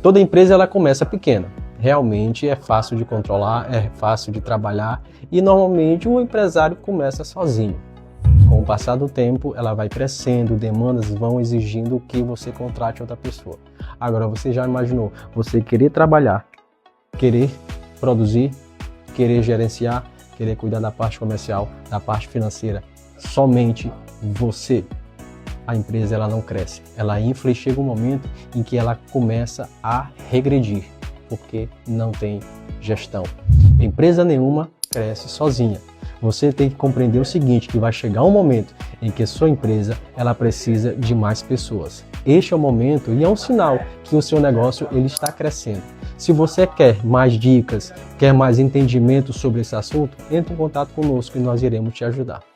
Toda empresa ela começa pequena. Realmente é fácil de controlar, é fácil de trabalhar e normalmente o empresário começa sozinho. Com o passar do tempo, ela vai crescendo, demandas vão exigindo que você contrate outra pessoa. Agora, você já imaginou você querer trabalhar, querer produzir, querer gerenciar, querer cuidar da parte comercial, da parte financeira, somente você? A empresa ela não cresce, ela infla e chega um momento em que ela começa a regredir, porque não tem gestão. Empresa nenhuma cresce sozinha. Você tem que compreender o seguinte, que vai chegar um momento em que a sua empresa ela precisa de mais pessoas. Este é o momento e é um sinal que o seu negócio ele está crescendo. Se você quer mais dicas, quer mais entendimento sobre esse assunto, entre em contato conosco e nós iremos te ajudar.